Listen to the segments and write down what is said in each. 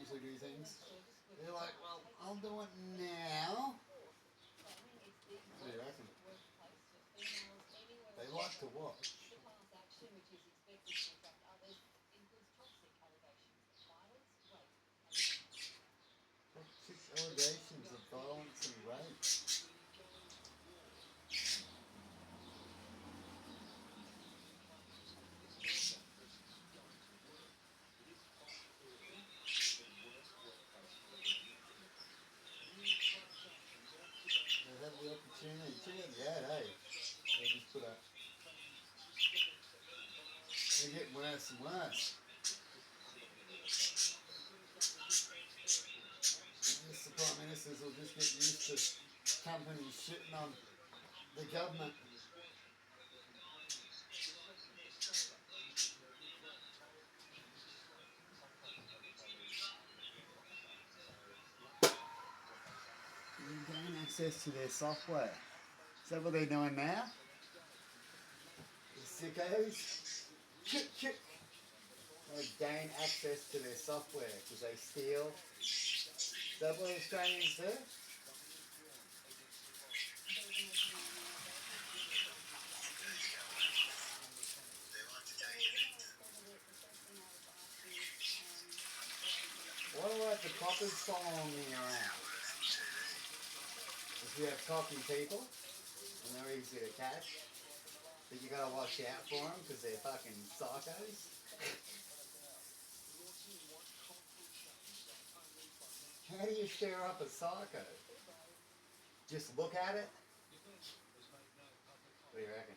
usually do things. They're like, well, I'll do it now. What do you reckon? They like to watch. Toxic allegations of violence and rape. They have the opportunity. Check out the ad, eh? They just put up. They're getting worse and worse. I guess the Prime Ministers will just get used to companies shitting on the government. You gain access to their software. Is that what they're doing now? The sickos? Chick, chick. They gain access to their software because they steal. Is that what Australians do? What about the coppers following me around? If you have cocky people, and they're easy to catch, but you gotta watch out for them because they're fucking psychos. How do you stir up a psycho? Just look at it? What do you reckon?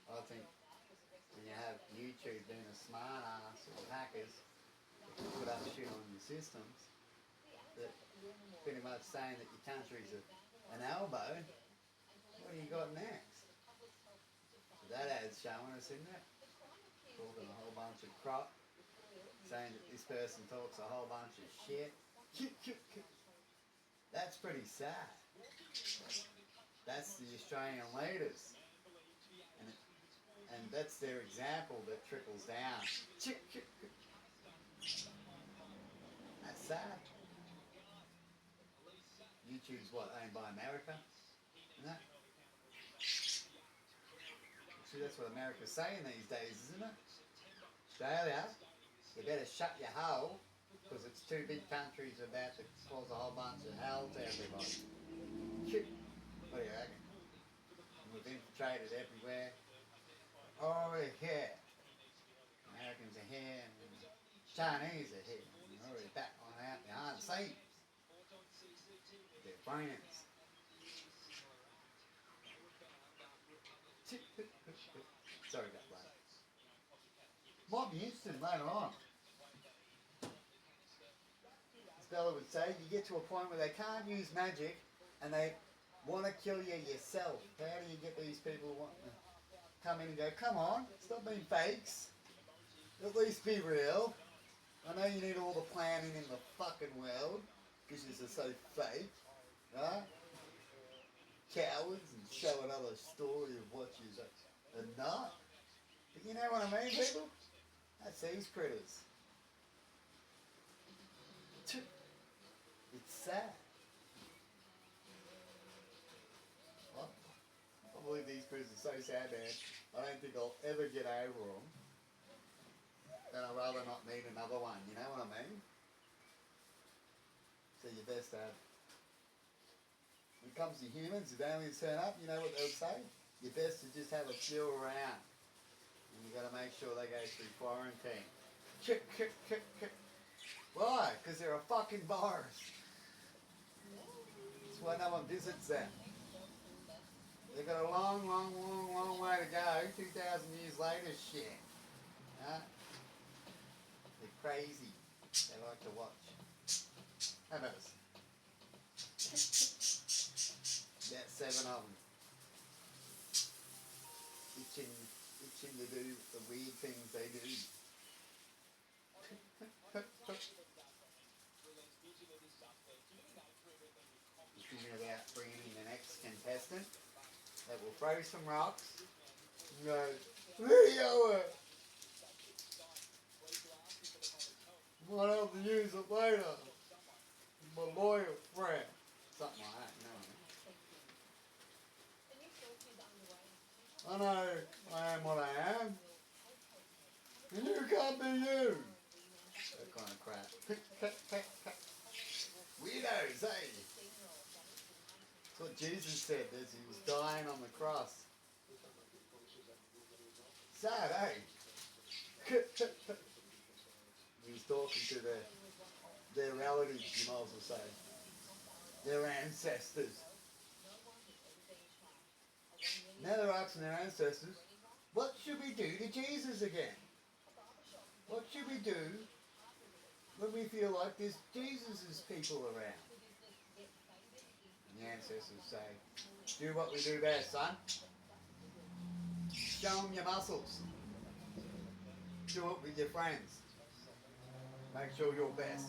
I think when you have YouTube being a smart ass or hackers that put up shit on your systems, that pretty much saying that your country's an elbow, what do you got next? So that ad's showing us, isn't it? Talking a whole bunch of crap, saying that this person talks a whole bunch of shit. That's pretty sad. That's the Australian leaders. And that's their example that trickles down. That's sad. YouTube's what, owned by America? Isn't it? See, that's what America's saying these days, isn't it? Australia, you better shut your hole because it's two big countries about to cause a whole bunch of hell to everybody. What do you reckon? We've infiltrated everywhere. Oh, we're here. Americans are here and Chinese are here. And they're already back on out behind the scenes. They're friends. Sorry about that. Might be instant later on. As Bella would say, you get to a point where they can't use magic and they want to kill you yourself. How do you get these people who want to come in and go, come on, stop being fakes. At least be real. I know you need all the planning in the fucking world because you're so fake, right? Cowards and show another story of what you're not. But you know what I mean, people? That's these critters. It's sad. What? I believe these critters are so sad, man. I don't think I'll ever get over them. And I'd rather not meet another one, you know what I mean? So you best have. When it comes to humans, if they only turn up, you know what they'll say? You're best to just have a few around. And you got to make sure they go through quarantine. Why? Because they're a fucking virus. That's why no one visits them. They've got a long way to go. 2,000 years later, shit. Huh? They're crazy. They like to watch. How about this? About 7 of them. Itching to do the weird things they do. thinking about bringing in the next contestant that will throw some rocks and go, video it! Might have to use it later. My loyal friend. Something like that, you know what I mean? I know I am what I am. And you can't be you. That kind of crap. Weirdos, eh? That's what Jesus said as he was dying on the cross. Sad, eh? He was talking to their relatives, you might as well say. Their ancestors. Now they're asking their ancestors, what should we do to Jesus again? What should we do when we feel like there's Jesus' people around? And the ancestors say, do what we do best, son. Show them your muscles. Do it with your friends. Make sure you're best.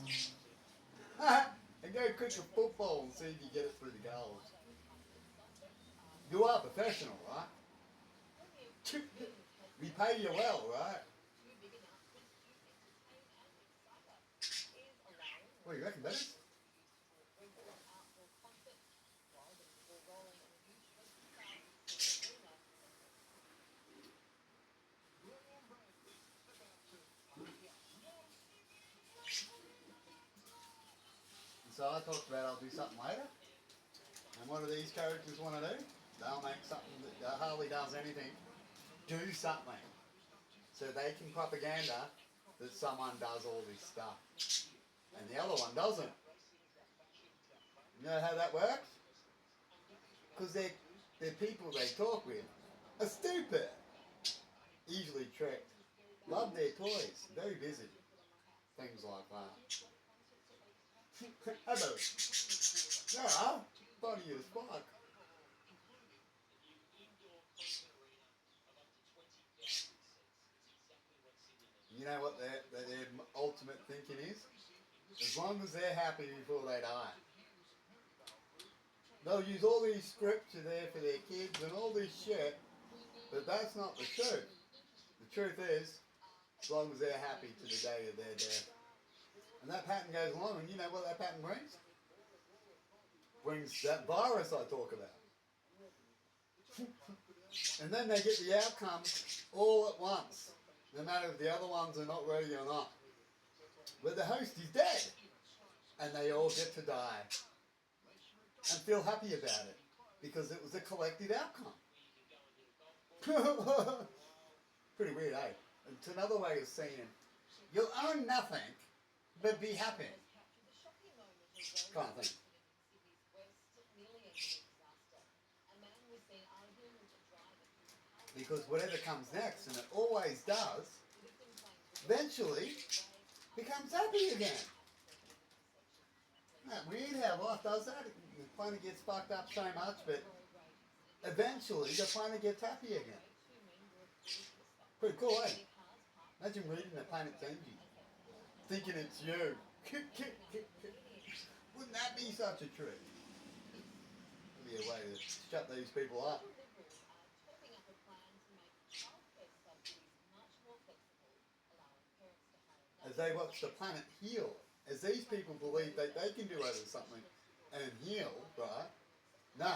And go kick a football and see if you get it through the goals. You are professional, right? We pay you well, right? What do you reckon, buddies? So I talked about I'll do something later. And what do these characters want to do? They'll make something that hardly does anything. Do something. So they can propaganda that someone does all this stuff. And the other one doesn't. You know how that works? Because they're people they talk with are stupid. Easily tricked. Love their toys. Very busy. Things like that. Hello. Yeah, funny as fuck. You know what their ultimate thinking is? As long as they're happy before they die. They'll use all these scripture there for their kids and all this shit, but that's not the truth. The truth is, as long as they're happy to the day of their death. And that pattern goes along, and you know what that pattern brings? Brings that virus I talk about. And then they get the outcome all at once, no matter if the other ones are not ready or not. But the host is dead, and they all get to die and feel happy about it because it was a collective outcome. Pretty weird, eh? It's another way of saying you'll own nothing but be happy, kind of thing. Because whatever comes next, and it always does, eventually becomes happy again. Isn't that weird how life does that? The planet gets fucked up so much, but eventually the planet gets happy again. Pretty cool, eh? Imagine reading the planet's energy, thinking it's you. Wouldn't that be such a treat? Would be a way to shut these people up. As they watch the planet heal, as these people believe that they can do over something and heal, right? No,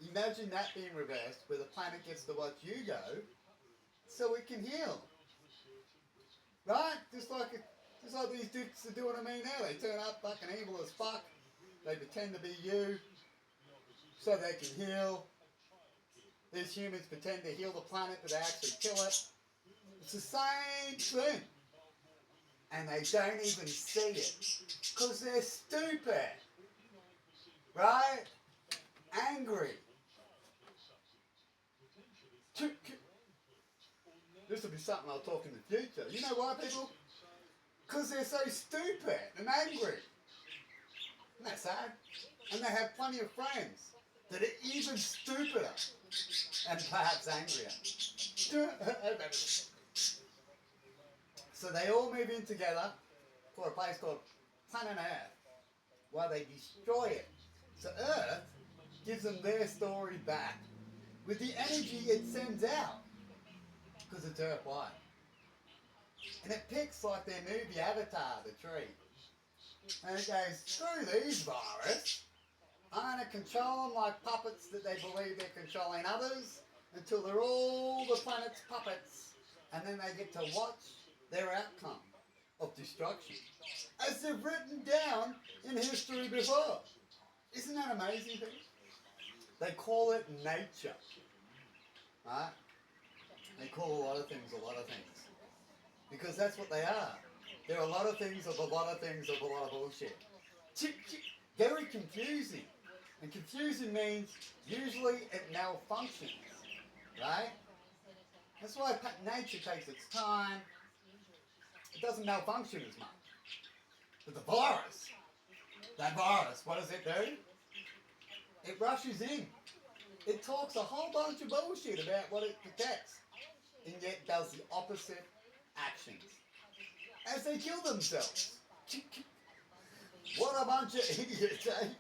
imagine that being reversed, where the planet gets to watch you go, so it can heal. Right? Just like these dicks are doing to me now. They turn up fucking evil as fuck. They pretend to be you, so they can heal. These humans pretend to heal the planet, but they actually kill it. It's the same thing. And they don't even see it. Because they're stupid. Right? Angry. This will be something I'll talk in the future. You know why, people? Because they're so stupid and angry. Isn't that sad? And they have plenty of friends that are even stupider and perhaps angrier. So they all move in together for a place called Planet Earth, where they destroy it So Earth gives them their story back with the energy it sends out, because it's Earth-wide. And it picks like their movie Avatar, the tree. And it goes, screw these virus. I'm going to control them like puppets that they believe they're controlling others until they're all the planet's puppets. And then they get to watch their outcome of destruction, as they've written down in history before. Isn't that amazing? They call it nature. Right? They call a lot of things a lot of things. Because that's what they are. They're a lot of things of a lot of things of a lot of bullshit. Very confusing. And confusing means usually it malfunctions. Right? That's why nature takes its time. It doesn't malfunction as much. But the virus, that virus, what does it do? It rushes in. It talks a whole bunch of bullshit about what it protects, and yet does the opposite actions as they kill themselves. What a bunch of idiots, eh?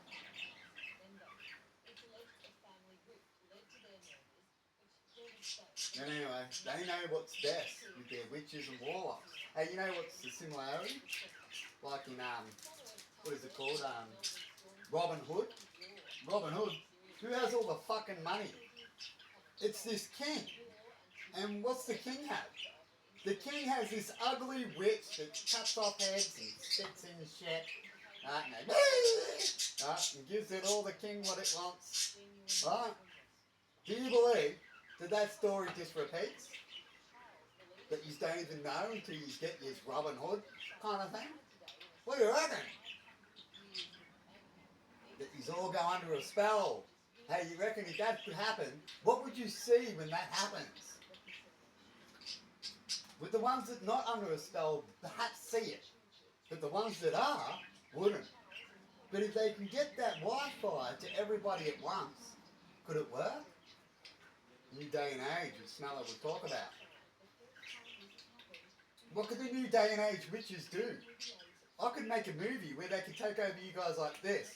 And anyway, they know what's best with their witches and warlocks. Hey, you know what's the similarity? Like in, what is it called? Robin Hood. Robin Hood. Who has all the fucking money? It's this king. And what's the king have? The king has this ugly witch that cuts off heads and spits in shit. And gives it all the king what it wants. Right? Do you believe that story just repeats? That you don't even know until you get this Robin Hood kind of thing? What do you reckon? That you all go under a spell. Hey, you reckon if that could happen, what would you see when that happens? With the ones that are not under a spell, perhaps see it. But the ones that are, wouldn't. But if they can get that Wi-Fi to everybody at once, could it work? New day and age, which Smeller would talk about. What could the new day and age witches do? I could make a movie where they could take over you guys like this,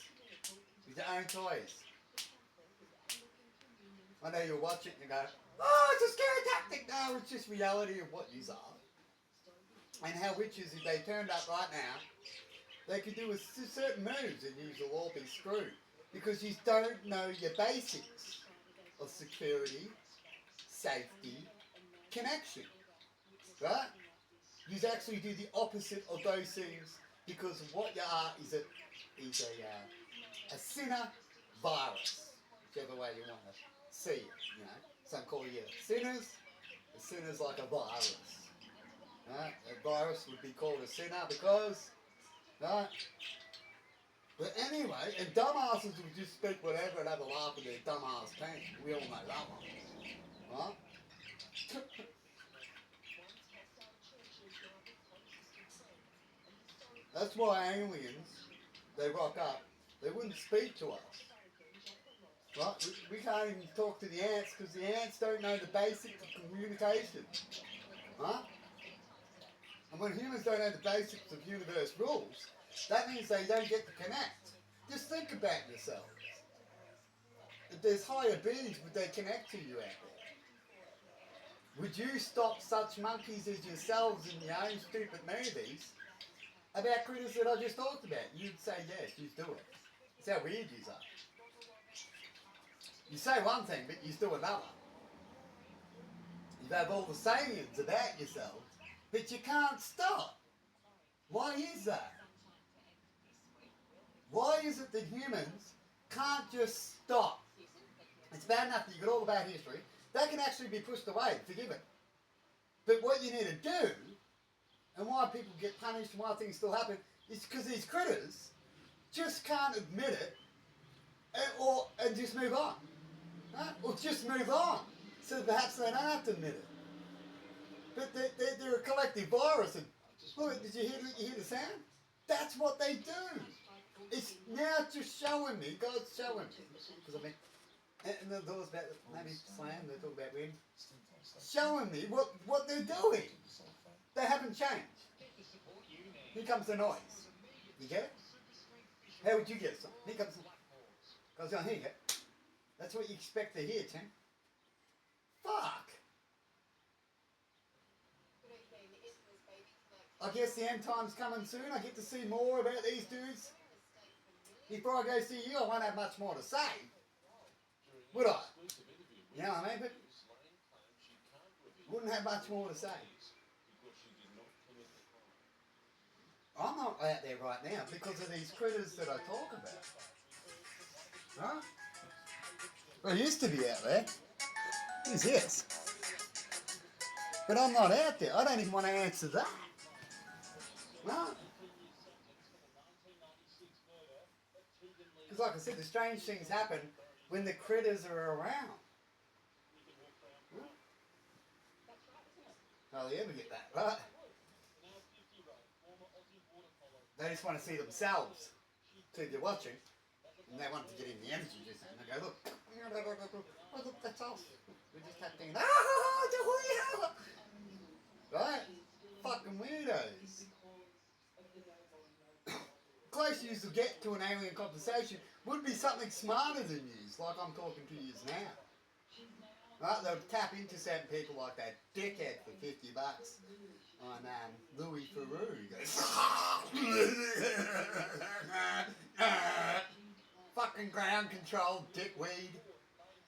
with your own toys. I know you'll watch it and you go, oh, it's a scary tactic. No, it's just reality of what yous are. And how witches, if they turned up right now, they could do certain moves and yous will all be screwed. Because you don't know your basics of security, safety, connection. Right? You actually do the opposite of those things because what you are is a sinner virus, whichever way you want to see it. You know, some call you sinners. A sinner's like a virus. Right? A virus would be called a sinner because, right? But anyway, and dumbasses will just speak whatever and have a laugh at their dumbass team. We all know that one. Right? That's why aliens, they rock up, they wouldn't speak to us. Right? We can't even talk to the ants because the ants don't know the basics of communication. Right? And when humans don't know the basics of universe rules, that means they don't get to connect. Just think about yourselves. If there's higher beings, would they connect to you out there? Would you stop such monkeys as yourselves in your own stupid movies about critters that I just talked about? You'd say yes, you'd do it. That's how weird you are. You say one thing, but you do another. You have all the sayings about yourselves, but you can't stop. Why is that? Why is it that humans can't just stop? It's bad enough that you got all about history. That can actually be pushed away, forgiven. But what you need to do, and why people get punished and why things still happen, is because these critters just can't admit it and just move on. Right? Or just move on. So perhaps they don't have to admit it. But they're a collective virus. And, look, did you hear the sound? That's what they do. It's now just showing me, God's showing me. Because I mean, and the thoughts about maybe slam, they talk about wind. Showing me what they're doing. They haven't changed. Here comes the noise. You get it? How would you get some? Here comes the I was going, here you go. That's what you expect to hear, Tim. Fuck. I guess the end time's coming soon. I get to see more about these dudes. Before I go see you, I won't have much more to say. Would I? You know what I mean? But wouldn't have much more to say. I'm not out there right now because of these critters that I talk about. Right? Well, I used to be out there. Who's this? But I'm not out there. I don't even want to answer that. No. Because like I said, the strange things happen when the critters are around. Hardly ever get that, right? They just want to see themselves. So if you're watching, and they want to get in the energy just and they go, look, oh, look, that's us. We're just tapping, right? Fucking weirdos. Close you to get to an alien conversation would be something smarter than you, like I'm talking to you now. Right? They'll tap into certain people like that dickhead for $50 on Louis Theroux. He goes, fucking ground control, dickweed.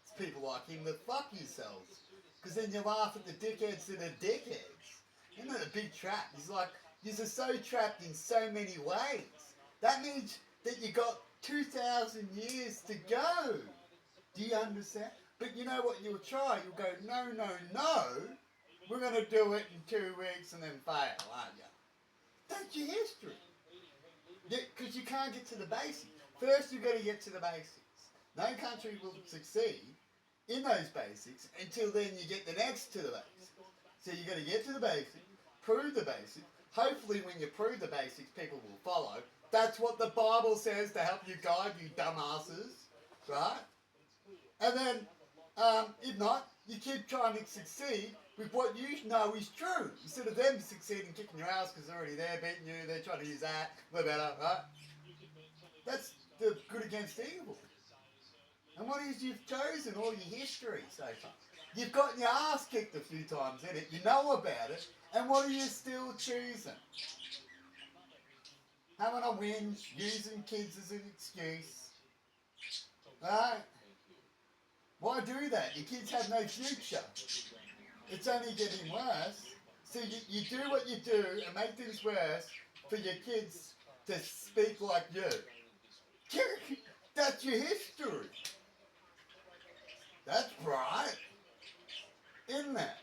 It's people like him that fuck yourselves. Because then you laugh at the dickheads that are dickheads. Isn't it a big trap? He's like, you're so trapped in so many ways. That means that you got 2,000 years to go. Do you understand? But you know what you'll try? You'll go, no, no, no. We're going to do it in 2 weeks and then fail, aren't you? That's your history. Because you can't get to the basics. First you've got to get to the basics. No country will succeed in those basics until then you get the next to the basics. So you've got to get to the basics, prove the basics. Hopefully when you prove the basics, people will follow. That's what the Bible says to help you guide, you dumbasses. Right? And then, if not, you keep trying to succeed with what you know is true. Instead of them succeeding, kicking your ass because they're already there, beating you, they're trying to use that, we're better, right? That's the good against evil. And what is you've chosen all your history so far? You've gotten your ass kicked a few times in it, you know about it, and what are you still choosing? Having a whinge, using kids as an excuse. Right? Why do that? Your kids have no future. It's only getting worse. So you do what you do and make things worse for your kids to speak like you. That's your history. That's right. Isn't it?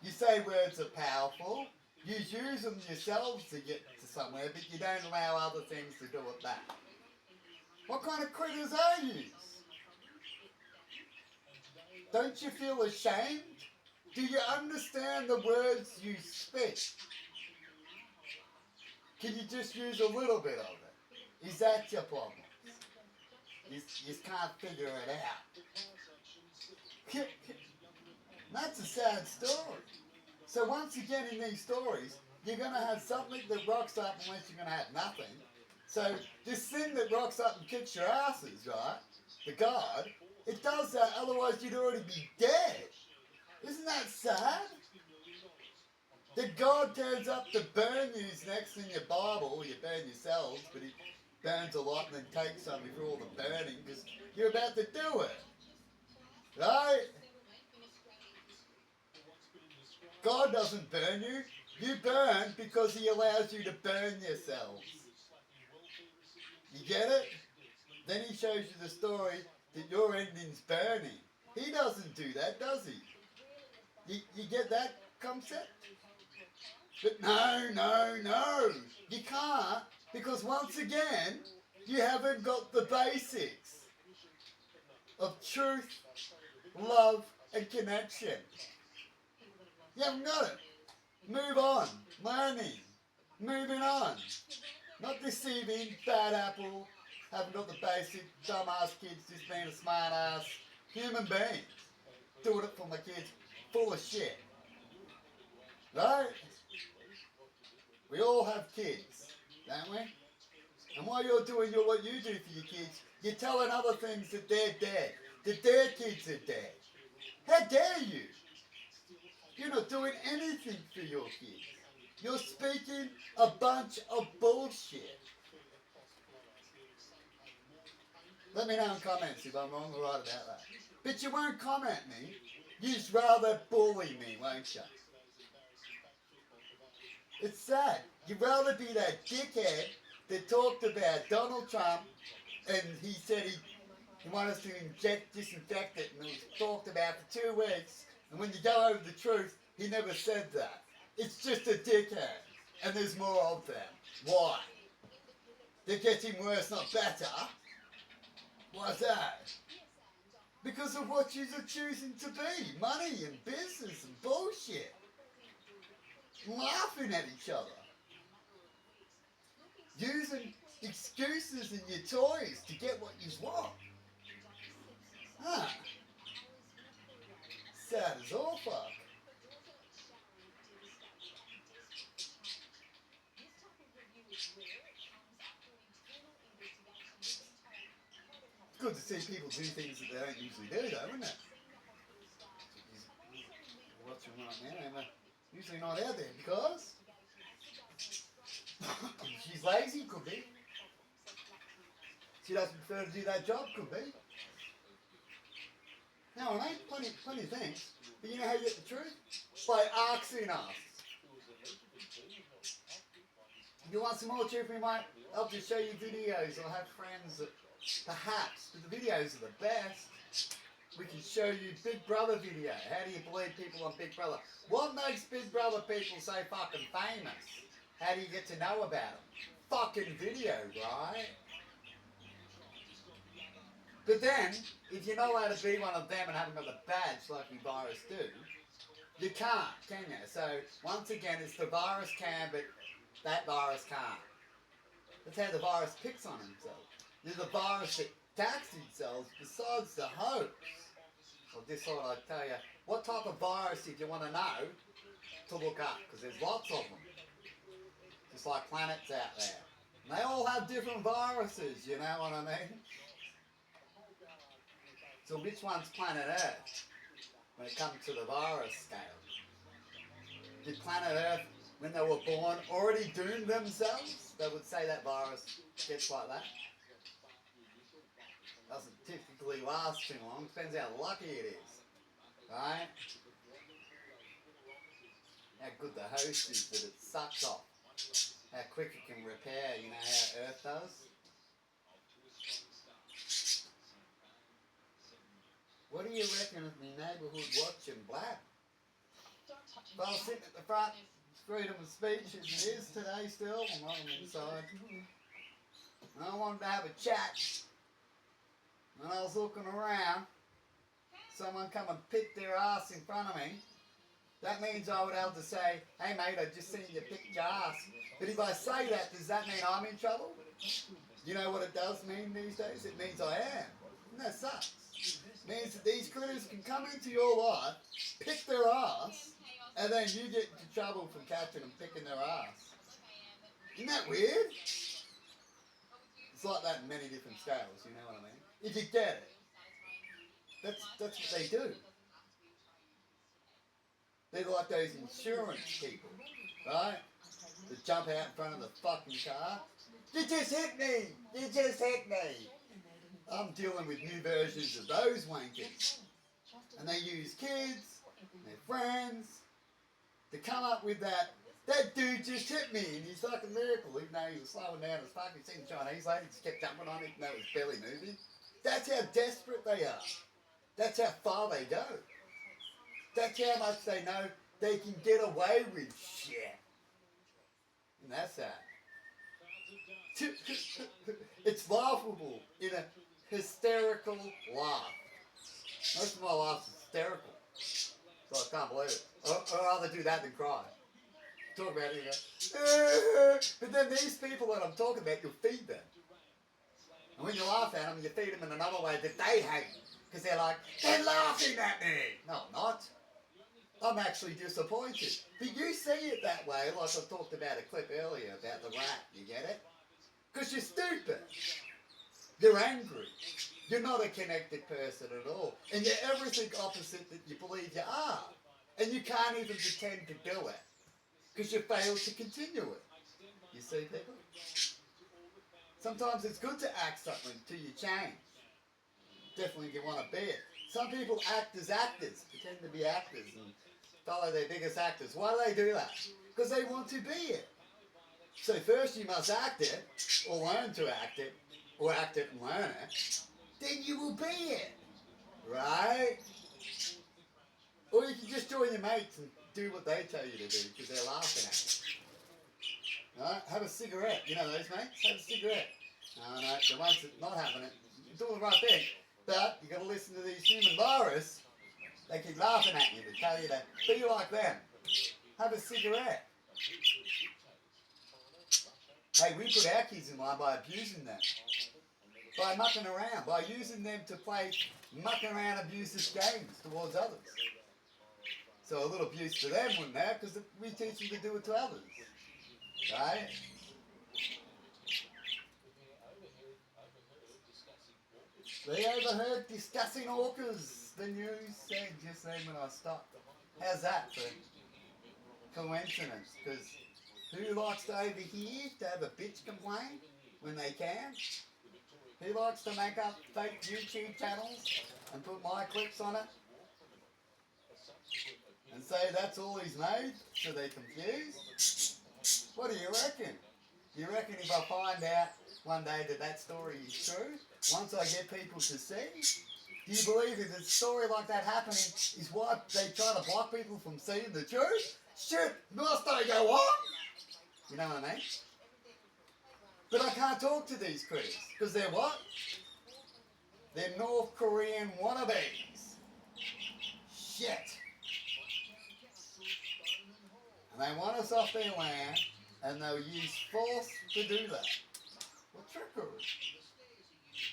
You say words are powerful. You use them yourselves to get to somewhere, but you don't allow other things to do it back. What kind of critters are you? Don't you feel ashamed? Do you understand the words you speak? Can you just use a little bit of it? Is that your problem? You can't figure it out. That's a sad story. So once again in these stories, you're going to have something that rocks up unless you're going to have nothing. So this thing that rocks up and kicks your asses, right, the God, it does that, otherwise you'd already be dead. Isn't that sad? That God turns up to burn you next in your Bible, you burn yourselves, but he burns a lot and then takes some for all the burning because you're about to do it. Right? God doesn't burn you. You burn because he allows you to burn yourselves. You get it? Then he shows you the story that your ending's burning. He doesn't do that, does he? You get that concept? But no. You can't, because once again, you haven't got the basics of truth, love, and connection. You haven't got it. Move on. Learning. Moving on. Not deceiving, bad apple, haven't got the basic, dumbass kids, just being a smart ass human being. Doing it for my kids, full of shit. Right? We all have kids, don't we? And while you're doing what you do for your kids, you're telling other things that they're dead, that their kids are dead. How dare you? You're not doing anything for your kids. You're speaking a bunch of bullshit. Let me know in comments if I'm wrong or right about that. But you won't comment me. You'd rather bully me, won't you? It's sad. You'd rather be that dickhead that talked about Donald Trump and he said he wanted us to disinfect it and it was talked about for 2 weeks. And when you go over the truth, he never said that. It's just a dickhead. And there's more of them. Why? They're getting worse, not better. Why's that? Because of what you're choosing to be. Money and business and bullshit. Laughing at each other. Using excuses and your toys to get what you want. Huh. Sad as all fuck. Good to see people do things that they don't usually do, though, isn't it? Watching right now, Emma. Usually not out there because she's lazy, could be. She doesn't prefer to do that job, could be. No, it ain't plenty of things. But you know how you get the truth? By asking us. If you want some more truth, we might help to show you videos or have friends that perhaps, but the videos are the best. We can show you Big Brother video. How do you believe people on Big Brother? What makes Big Brother people so fucking famous? How do you get to know about them? Fucking video, right? But then, if you're not allowed to be one of them and haven't got the badge like we virus do, you can't, can you? So, once again, it's the virus can, but that virus can't. That's how the virus picks on himself. There's a virus that attacks themselves besides the host. Well, this thought I'd tell you, what type of virus, if you want to know, to look up, because there's lots of them. Just like planets out there. And they all have different viruses, you know what I mean? So which one's planet Earth when it comes to the virus scale? Did planet Earth, when they were born, already doom themselves? They would say that virus gets like that. Doesn't typically last too long. Depends how lucky it is. Right? How good the host is that it sucks off. How quick it can repair, you know how Earth does? What do you reckon of me neighbourhood watching black? If I was sitting at the front, it's freedom of speech as it is today still. I'm not inside. And I wanted to have a chat. And I was looking around, someone come and pick their ass in front of me. That means I would have to say, hey mate, I just seen you pick your ass. But if I say that, does that mean I'm in trouble? You know what it does mean these days? It means I am. And that sucks. It means that these critters can come into your life, pick their ass, and then you get into trouble from catching them picking their ass. Isn't that weird? It's like that in many different scales, you know what I mean? If you get it. That's what they do. They're like those insurance people, right? That jump out in front of the fucking car. You just hit me! You just hit me! I'm dealing with new versions of those wankers. And they use kids, and their friends, to come up with that dude just hit me, and he's like a miracle, even though he was slowing down as fuck. He's seen Chinese lady, just kept jumping on it, even though it was barely moving. That's how desperate they are. That's how far they go. That's how much they know they can get away with shit. And that's that. It's laughable in a hysterical laugh. Most of my laughs are hysterical. So I can't believe it. I'd rather do that than cry. Talk about it, you know. But then these people that I'm talking about, you'll feed them. And when you laugh at them, you feed them in another way that they hate. Because they're like, they're laughing at me. No, I'm not. I'm actually disappointed. But you see it that way, like I talked about a clip earlier about the rat. You get it? Because you're stupid. You're angry. You're not a connected person at all. And you're everything opposite that you believe you are. And you can't even pretend to do it. Because you failed to continue it. You see, people? Sometimes it's good to act something till you change. Definitely if you want to be it. Some people act as actors, pretend to be actors and follow their biggest actors. Why do they do that? Because they want to be it. So first you must act it, or learn to act it, or act it and learn it. Then you will be it. Right? Or you can just join your mates and do what they tell you to do because they're laughing at you. Right? Have a cigarette. You know those mates? Have a cigarette. No, the ones that not having it, you're doing the right thing. But you got to listen to these human virus. They keep laughing at you to tell you to be like them. Have a cigarette. Hey, we put our kids in line by abusing them. By mucking around. By using them to play mucking around abusive games towards others. So a little abuse to them wouldn't have, because we teach them to do it to others. Right? They overheard discussing orcas, the news said just then when I stopped. How's that for coincidence? Because who likes to overhear, to have a bitch complain when they can? Who likes to make up fake YouTube channels and put my clips on it? And say that's all he's made, so they're confused? What do you reckon? Do you reckon if I find out one day that that story is true, once I get people to see, do you believe if a story like that happening is why they try to block people from seeing the truth? Shit, must I go on? You know what I mean? But I can't talk to these critics, because they're what? They're North Korean wannabes. Shit. And they want us off their land, and they'll use force to do that. What trickery.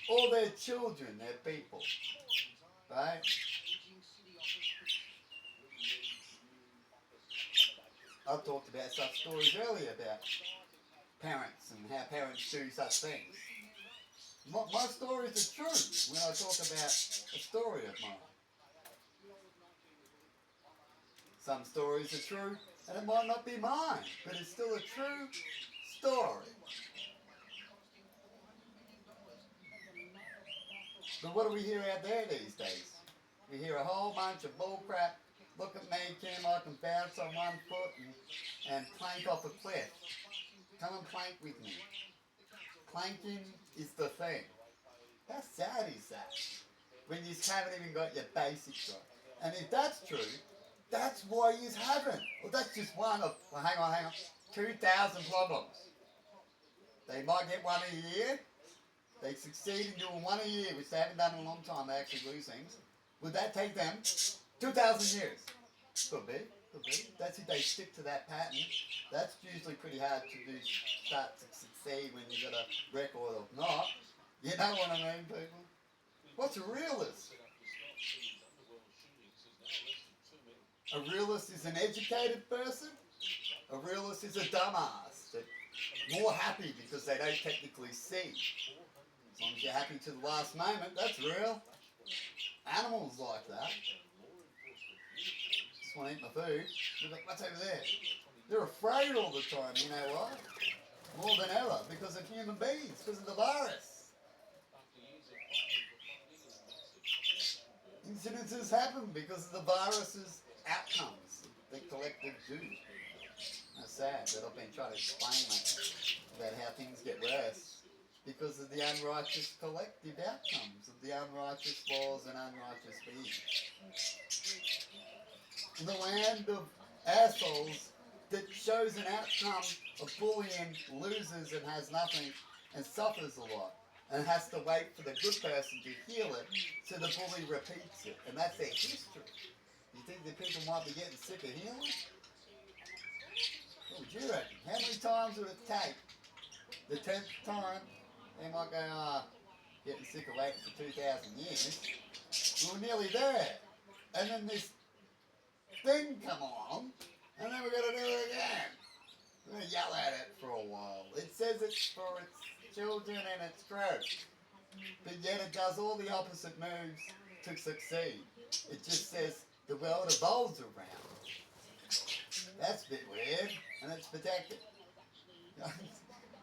All their children, their people. Right? I've talked about such stories earlier about parents and how parents do such things. My stories are true when I talk about a story of mine. Some stories are true and it might not be mine, but it's still a true story. But what do we hear out there these days? We hear a whole bunch of bullcrap. Look at me, Kim, I can bounce on one foot and plank off a cliff. Come and plank with me. Planking is the thing. How sad is that? When you haven't even got your basics right. And if that's true, that's why you haven't. Well, that's just one of, well, hang on, 2,000 problems. They might get one a year. They succeed in doing one a year, which they haven't done in a long time. They actually lose things. Would that take them 2,000 years? Could be. That's if they stick to that pattern. That's usually pretty hard to do, start to succeed when you've got a record of not. You know what I mean, people? What's a realist? A realist is an educated person. A realist is a dumbass. They're more happy because they don't technically see. As long as you're happy to the last moment, that's real. Animals like that. Just want to eat my food. Look, what's over there? They're afraid all the time, you know why? More than ever, because of human beings, because of the virus. Incidences happen because of the virus's outcomes, the collective do. That's sad that I've been trying to explain that, about how things get worse because of the unrighteous collective outcomes of the unrighteous laws and unrighteous beings. In the land of assholes that shows an outcome of bullying, loses and has nothing and suffers a lot and has to wait for the good person to heal it so the bully repeats it. And that's their history. You think that people might be getting sick of healing? What would you reckon? How many times would it take? The 10th time, they might go, getting sick of waiting for 2,000 years. We were nearly there. And then this thing come along, and then we're going to do it again. We're going to yell at it for a while. It says it's for its children and it's true. But yet it does all the opposite moves to succeed. It just says the world evolves around. That's a bit weird, and it's protected.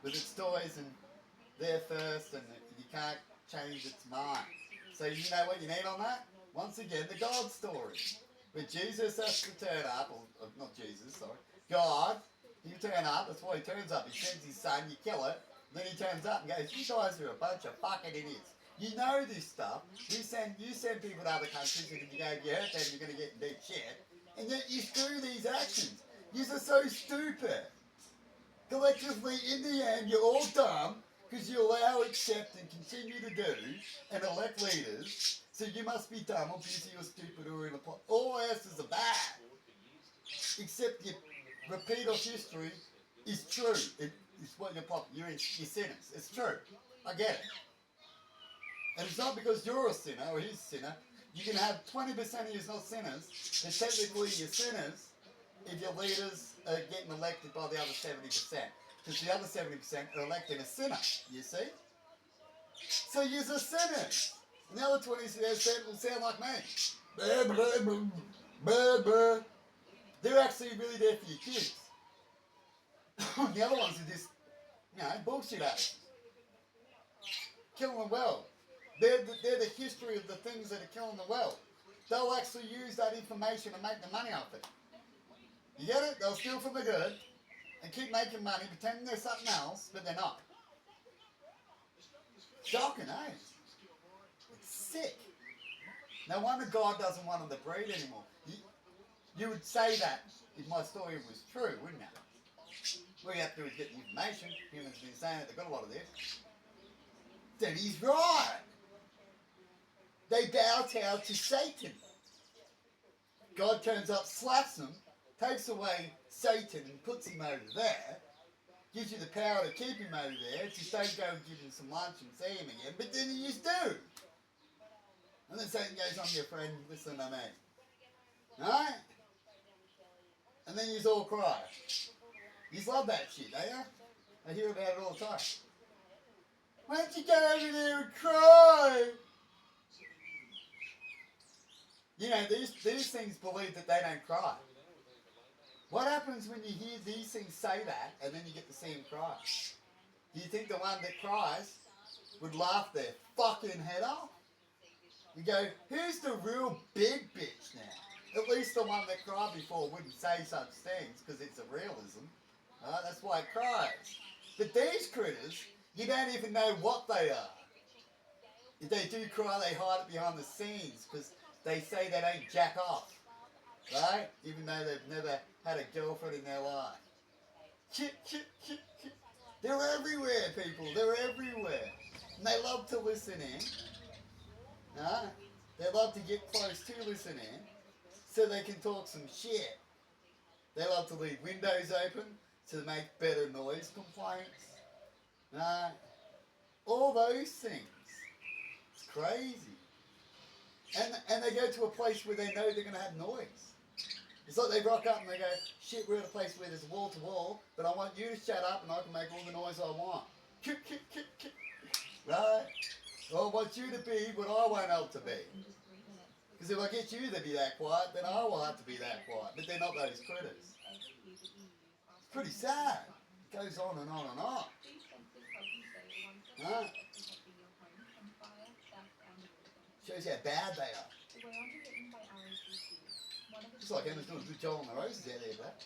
With its toys and there first, and you can't change its mind. So you know what you need on that? Once again, the God story. But Jesus has to turn up, or not Jesus, sorry, God, he turn up, that's why he turns up. He sends his son, you kill it, then he turns up and goes, you guys are a bunch of fucking idiots. You know this stuff. You send people to other countries, and if you go, if you hurt them, you're going to get in deep shit. And yet you do these actions. You are so stupid. Collectively, in the end, you're all dumb, because you allow, accept, and continue to do, and elect leaders. So you must be dumb, or busy, or stupid, or in a plot. All asses are bad. Except your repeat of history is true. It's what you're sinners. It's true. I get it. And it's not because you're a sinner or he's a sinner. You can have 20% of you not sinners, but technically you're sinners if your leaders are getting elected by the other 70%. Because the other 70% are electing a sinner, you see? So you're a sinner. And the other 20% will sound like me. Blah, blah, blah, blah, blah. They're actually really there for your kids. The other ones are just, bullshit acts. Killing the world. They're the history of the things that are killing the world. They'll actually use that information and make the money off it. You get it? They'll steal from the good and keep making money, pretending they're something else, but they're not. Shocking, eh? It's sick. No wonder God doesn't want them to breed anymore. You would say that if my story was true, wouldn't you? All you have to do is get the information. Humans have been saying that they've got a lot of this. Then he's right. They bow down to Satan. God turns up, slaps them, takes away Satan and puts him over there, gives you the power to keep him over there, just don't go and give him some lunch and see him again, but then you just do. And then Satan goes, I'm your friend, listen to me. Right? And then you all cry. You love that shit, don't you? I hear about it all the time. Why don't you go over there and cry? You know, these things believe that they don't cry. What happens when you hear these things say that and then you get to see them cry? Do you think the one that cries would laugh their fucking head off? You go, who's the real big bitch now? At least the one that cried before wouldn't say such things because it's a realism. That's why it cries. But these critters, you don't even know what they are. If they do cry, they hide it behind the scenes because they say they don't jack off. Right? Even though they've never had a girlfriend in their life. They're everywhere, people. They're everywhere. And they love to listen in. They love to get close to listen in so they can talk some shit. They love to leave windows open to make better noise complaints. All those things. It's crazy. And they go to a place where they know they're going to have noise. It's like they rock up and they go, shit, we're at a place where there's wall to wall, but I want you to shut up and I can make all the noise I want. Right? Or I want you to be what I want else to be. Because if I get you to be that quiet, then I will have to be that quiet. But they're not those critters. It's pretty sad. It goes on and on and on. Huh? Shows how bad they are. It's like Emma's doing a good job on the roses out there, but.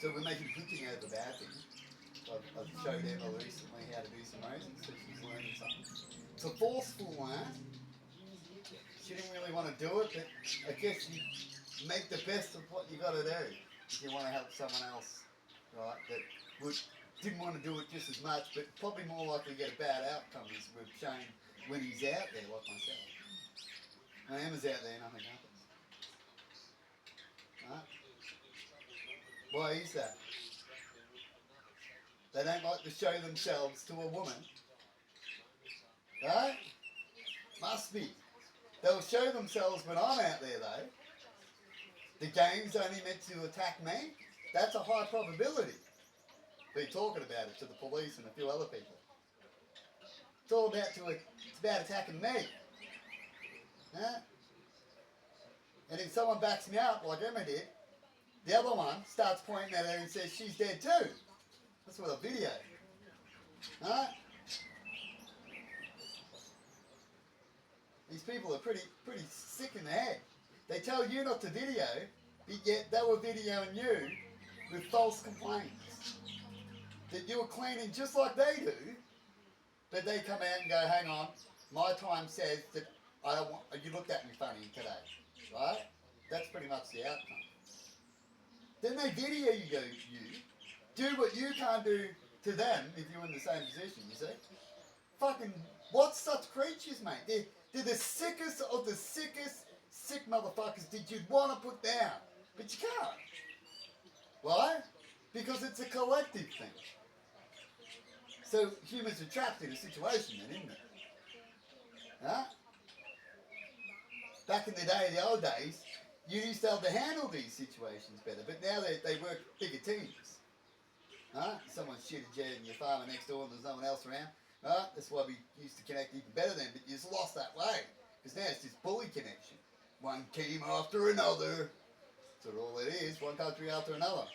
So we're making good thing out of the bad thing. I've showed Emma recently how to do some roses, so she's learning something. It's a forceful one. She didn't really want to do it, but I guess you make the best of what you got to do if you want to help someone else, right? That didn't want to do it just as much, but probably more likely to get a bad outcome as we've shown when he's out there, like myself. Now Emma's out there, nothing happens. Right? Why is that? They don't like to show themselves to a woman. Right? Must be. They'll show themselves when I'm out there though. The game's only meant to attack me. That's a high probability. be talking about it to the police and a few other people. It's all about it's about attacking me. Huh? And if someone backs me up, like Emma did, the other one starts pointing at her and says she's dead too. That's with a video. Huh? These people are pretty sick in the head. They tell you not to video, but yet they were videoing you with false complaints. That you were cleaning just like they do, but they come out and go, hang on, my time says that I don't want, you looked at me funny today, right? That's pretty much the outcome. Then they video you, do what you can't do to them if you're in the same position, you see? Fucking, what's such creatures, mate? They're the sickest of the sickest sick motherfuckers that you'd want to put down. But you can't. Why? Because it's a collective thing. So humans are trapped in a situation then, isn't it? Huh? Back in the day, the old days, you used to be able to handle these situations better, but now they work bigger teams. Huh? Someone's shit a jet in your farmer next door and there's no one else around. Huh? That's why we used to connect even better then, but you just lost that way. Because now it's just bully connection. One team after another. That's all it is, one country after another.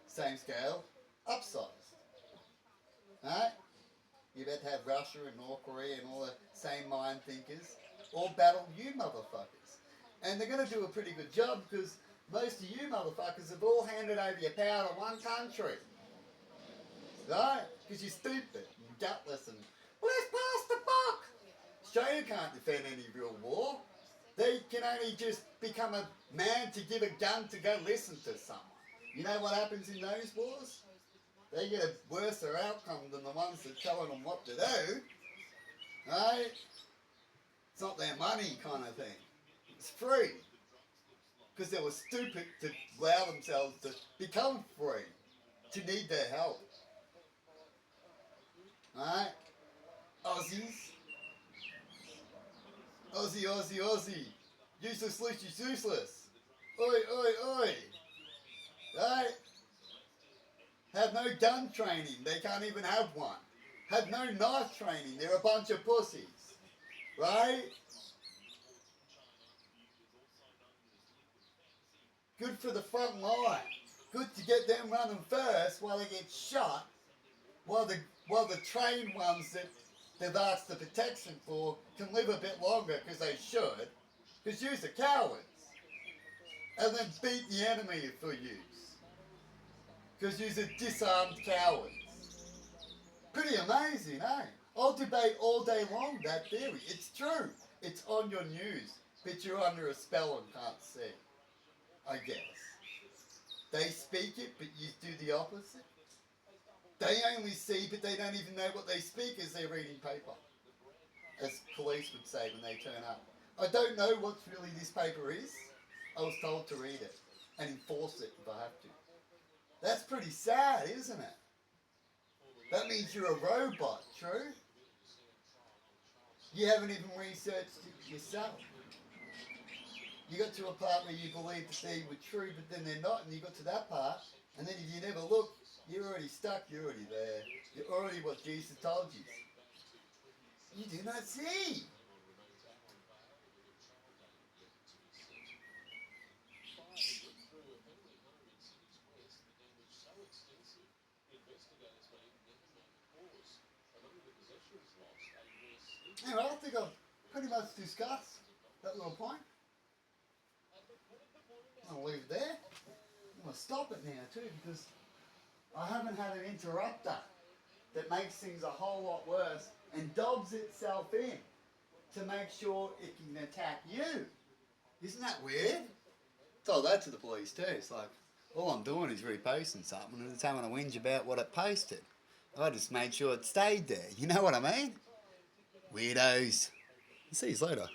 Same scale, upsized. Huh? You're about to have Russia and North Korea and all the same mind thinkers all battle you motherfuckers. And they're going to do a pretty good job because most of you motherfuckers have all handed over your power to one country. Right? Because you're stupid and gutless and, let's pass the buck. Australia can't defend any real war. They can only just become a man to give a gun to go listen to someone. You know what happens in those wars? They get a worse outcome than the ones that are telling them what to do. Right? It's not their money kind of thing. It's free. Because they were stupid to allow themselves to become free. To need their help. Right? Aussies. Aussie, Aussie, Aussie. Useless, useless. Oi, oi, oi. Right? Have no gun training. They can't even have one. Have no knife training. They're a bunch of pussies. Right? Good for the front line. Good to get them running first while they get shot. While the trained ones that they've asked the protection for can live a bit longer because they should. Because you're cowards. And then beat the enemy for use. Because you're disarmed cowards. Pretty amazing, eh? I'll debate all day long that theory. It's true. It's on your news. But you're under a spell and can't see. I guess. They speak it, but you do the opposite. They only see, but they don't even know what they speak as they're reading paper. As police would say when they turn up. I don't know what really this paper is. I was told to read it and enforce it if I have to. That's pretty sad, isn't it? That means you're a robot, true? You haven't even researched it yourself. You got to a part where you believed that they were true, but then they're not, and you got to that part, and then if you never look, you're already stuck, you're already there. You're already what Jesus told you. You do not see. Anyway, I think I've pretty much discussed that little point. I'm going to leave it there. I'm going to stop it now too because I haven't had an interrupter that makes things a whole lot worse and dogs itself in to make sure it can attack you. Isn't that weird? I told that to the police too. It's like, all I'm doing is reposting something and it's having a whinge about what it posted. I just made sure it stayed there. You know what I mean? Weirdos. See you later.